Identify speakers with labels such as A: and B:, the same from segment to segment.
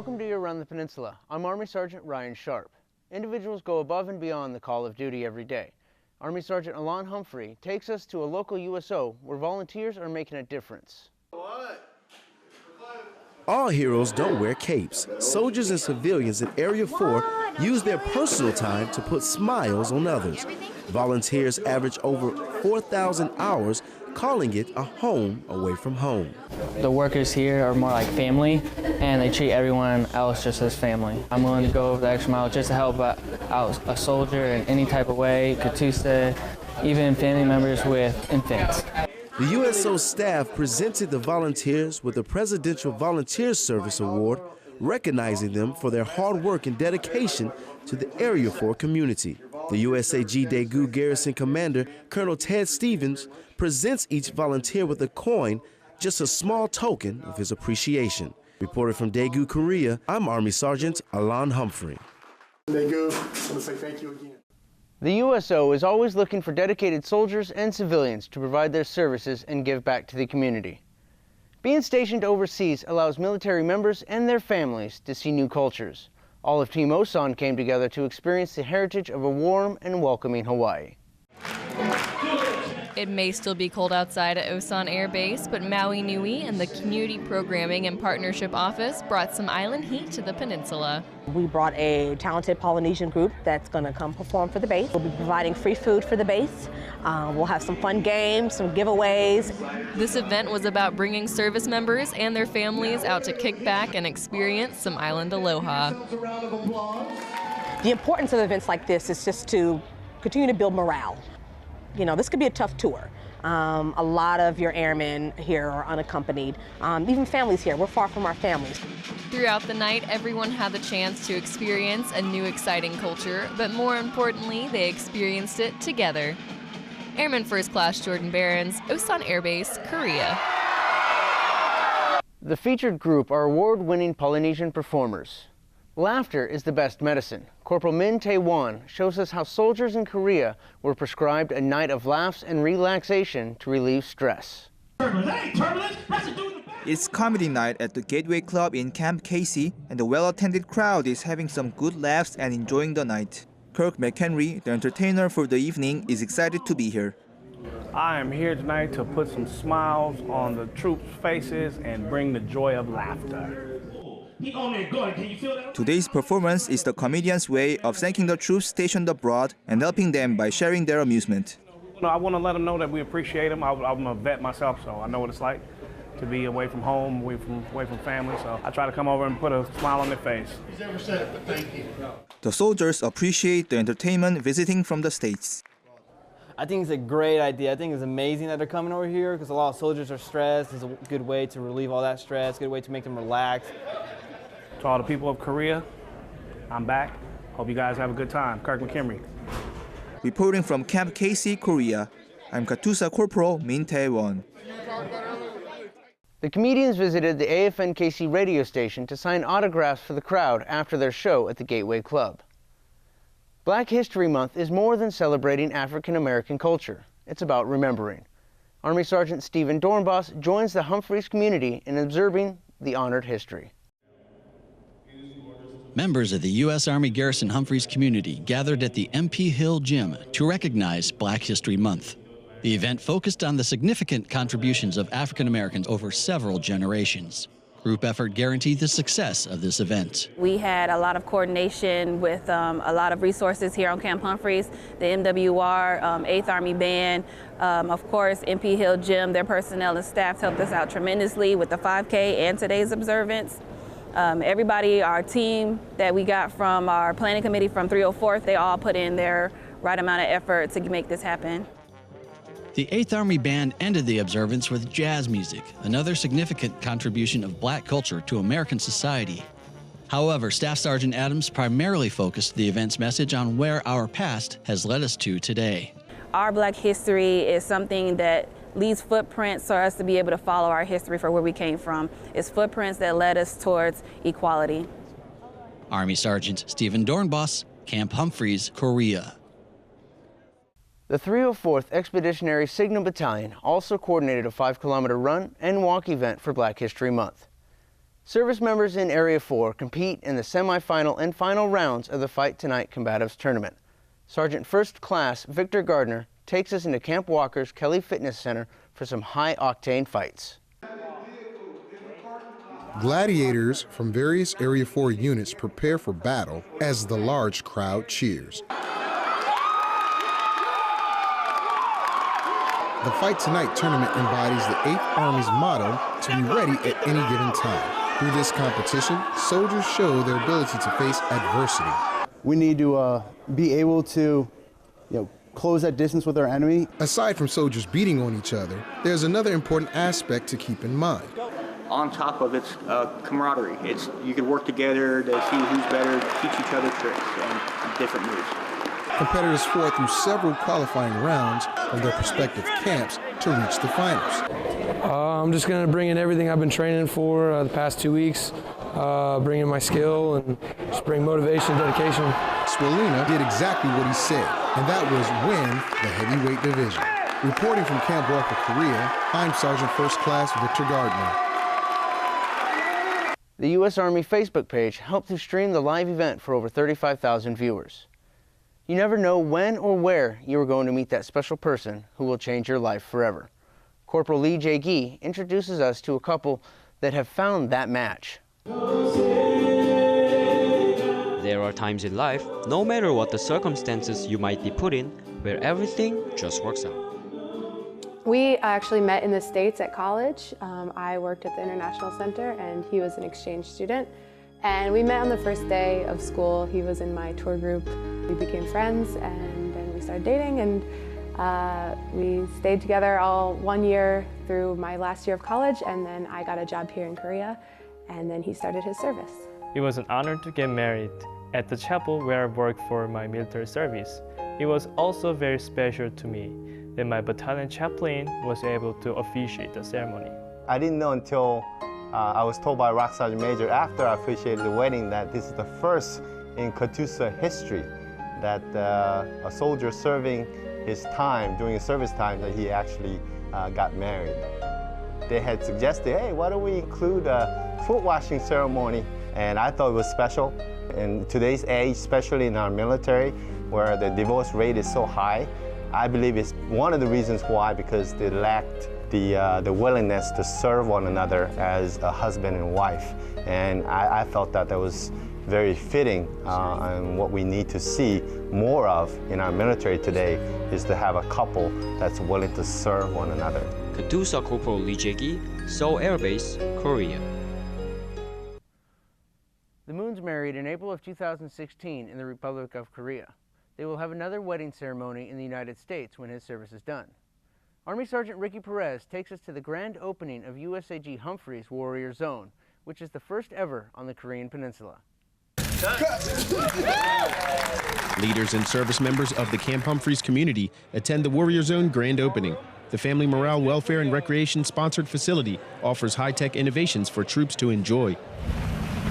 A: Welcome to Around the Peninsula. I'm Army Sergeant Ryan Sharp. Individuals go above and beyond the call of duty every day. Army Sergeant Alon Humphrey takes us to a local USO where volunteers are making a difference.
B: All heroes don't wear capes. Soldiers and civilians in Area 4 use their personal time to put smiles on others. Volunteers average over 4,000 hours, calling it a home away from home.
C: The workers here are more like family, and they treat everyone else just as family. I'm willing to go over the extra mile just to help out a soldier in any type of way, Katusa, even family members with infants.
B: The USO staff presented the volunteers with the Presidential Volunteer Service Award, recognizing them for their hard work and dedication to the Area 4 community. The USAG Daegu Garrison Commander, Colonel Ted Stevens, presents each volunteer with a coin, just a small token of his appreciation. Reported from Daegu, Korea, I'm Army Sergeant Alon Humphrey.
D: Daegu, I want to say thank you again.
A: The USO is always looking for dedicated soldiers and civilians to provide their services and give back to the community. Being stationed overseas allows military members and their families to see new cultures. All of Team Osan came together to experience the heritage of a warm and welcoming Hawaii.
E: It may still be cold outside at Osan Air Base, but Maui Nui and the Community Programming and Partnership Office brought some island heat to the peninsula.
F: We brought a talented Polynesian group that's going to come perform for the base. We'll be providing free food for the base. We'll have some fun games, some giveaways.
E: This event was about bringing service members and their families out to kick back and experience some island aloha.
F: The importance of events like this is just to continue to build morale. You know, this could be a tough tour. A lot of your airmen here are unaccompanied, even families here. We're far from our families.
E: Throughout the night, everyone had the chance to experience a new exciting culture, but more importantly, they experienced it together. Airman First Class Jourdan Barrons, Osan Air Base, Korea.
A: The featured group are award-winning Polynesian performers. Laughter is the best medicine. Corporal Min Tae Won shows us how soldiers in Korea were prescribed a night of laughs and relaxation to relieve stress.
G: It's comedy night at the Gateway Club in Camp Casey, and the well-attended crowd is having some good laughs and enjoying the night. Kirk McHenry, the entertainer for the evening, is excited to be here.
H: I am here tonight to put some smiles on the troops' faces and bring the joy of laughter.
G: Today's performance is the comedian's way of thanking the troops stationed abroad and helping them by sharing their amusement.
H: I want to let them know that we appreciate them. I'm a vet myself, so I know what it's like to be away from home, away from family. So I try to come over and put a smile on their face.
G: The soldiers appreciate the entertainment visiting from the States.
I: I think it's a great idea. I think it's amazing that they're coming over here because a lot of soldiers are stressed. It's a good way to relieve all that stress, good way to make them relax.
H: To all the people of Korea, I'm back. Hope you guys have a good time. Kirk McHenry.
G: Reporting from Camp Casey, Korea, I'm Katusa Corporal Min Tae Won.
A: The comedians visited the AFN KC radio station to sign autographs for the crowd after their show at the Gateway Club. Black History Month is more than celebrating African American culture. It's about remembering. Army Sergeant Stephen Dornbos joins the Humphreys community in observing the honored history.
J: Members of the U.S. Army Garrison Humphreys community gathered at the MP Hill Gym to recognize Black History Month. The event focused on the significant contributions of African Americans over several generations. Group effort guaranteed the success of this event.
K: We had a lot of coordination with a lot of resources here on Camp Humphreys, the MWR, 8th Army Band, of course, MP Hill Gym. Their personnel and staff helped us out tremendously with the 5K and today's observance. Everybody, our team that we got from our planning committee from 304th, they all put in their right amount of effort to make this happen.
J: The 8th Army Band ended the observance with jazz music, another significant contribution of black culture to American society. However, Staff Sergeant Adams primarily focused the event's message on where our past has led us to today.
K: Our Black history is something that leaves footprints for us to be able to follow our history for where we came from. It's footprints that led us towards equality.
J: Army Sergeant Stephen Dornbos, Camp Humphreys, Korea.
A: The 304th Expeditionary Signal Battalion also coordinated a 5-kilometer run and walk event for Black History Month. Service members in Area 4 compete in the semifinal and final rounds of the Fight Tonight Combatives Tournament. Sergeant First Class Victor Gardner takes us into Camp Walker's Kelly Fitness Center for some high-octane fights.
L: Gladiators from various Area 4 units prepare for battle as the large crowd cheers. The Fight Tonight tournament embodies the 8th Army's motto to be ready at any given time. Through this competition, soldiers show their ability to face adversity.
M: We need to be able to, close that distance with our enemy.
L: Aside from soldiers beating on each other, there's another important aspect to keep in mind.
N: On top of it's camaraderie. You can work together to see who's better, teach each other tricks and different moves.
L: Competitors fought through several qualifying rounds of their respective camps to reach the finals.
O: I'm just going to bring in everything I've been training for the past 2 weeks, bring in my skill and just bring motivation, dedication.
L: Swalina did exactly what he said, and that was win the heavyweight division. Reporting from Camp Walker, Korea, I'm Sergeant First Class Victor Gardner.
A: The U.S. Army Facebook page helped to stream the live event for over 35,000 viewers. You never know when or where you are going to meet that special person who will change your life forever. Corporal Lee Jae Ki introduces us to a couple that have found that match.
P: There are times in life, no matter what the circumstances you might be put in, where everything just works out.
Q: We actually met in the States at college. I worked at the International Center and he was an exchange student. And we met on the first day of school. He was in my tour group. We became friends and then we started dating, and we stayed together all 1 year through my last year of college, and then I got a job here in Korea, and then he started his service.
R: It was an honor to get married at the chapel where I worked for my military service. It was also very special to me that my battalion chaplain was able to officiate the ceremony.
S: I didn't know until I was told by a Rock Sergeant Major after I officiated the wedding that this is the first in Catoosa history that a soldier serving his time, during his service time, that he actually got married. They had suggested, hey, why don't we include a foot washing ceremony? And I thought it was special. In today's age, especially in our military, where the divorce rate is so high, I believe it's one of the reasons why, because they lacked the willingness to serve one another as a husband and wife. And I felt that was very fitting, and what we need to see more of in our military today is to have a couple that's willing to serve one another.
P: Catoosa Corporal Lee Jae Ki, Seoul Air Base, Korea.
A: The Moons married in April of 2016 in the Republic of Korea. They will have another wedding ceremony in the United States when his service is done. Army Sergeant Ricky Perez takes us to the grand opening of USAG Humphreys Warrior Zone, which is the first ever on the Korean Peninsula.
B: Leaders and service members of the Camp Humphreys community attend the Warrior Zone grand opening. The Family Morale, Welfare, and Recreation sponsored facility offers high-tech innovations for troops to enjoy.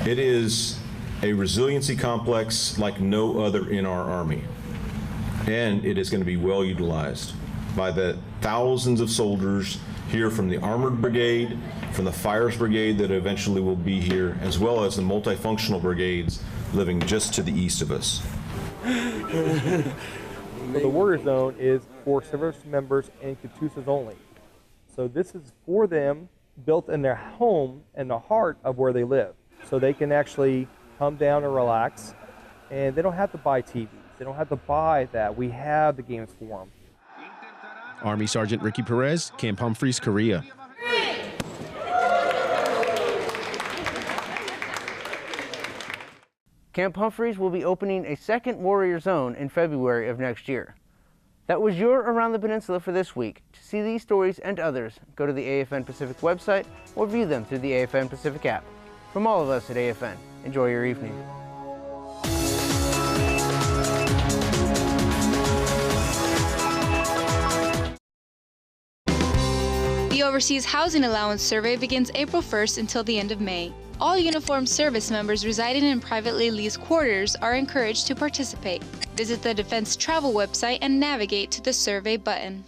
T: It is a resiliency complex like no other in our Army, and it is going to be well utilized by the thousands of soldiers here from the Armored Brigade, from the Fires Brigade that eventually will be here, as well as the multifunctional brigades living just to the east of us.
U: So the Warrior Zone is for service members and Catoosas only. So this is for them, built in their home and the heart of where they live. So they can actually come down and relax, and they don't have to buy TVs. They don't have to buy that. We have the games for them.
B: Army Sergeant Ricky Perez, Camp Humphreys, Korea.
A: Camp Humphreys will be opening a second Warrior Zone in February of next year. That was your Around the Peninsula for this week. To see these stories and others, go to the AFN Pacific website or view them through the AFN Pacific app. From all of us at AFN, enjoy your evening.
V: The Overseas Housing Allowance Survey begins April 1st until the end of May. All uniformed service members residing in privately leased quarters are encouraged to participate. Visit the Defense Travel website and navigate to the survey button.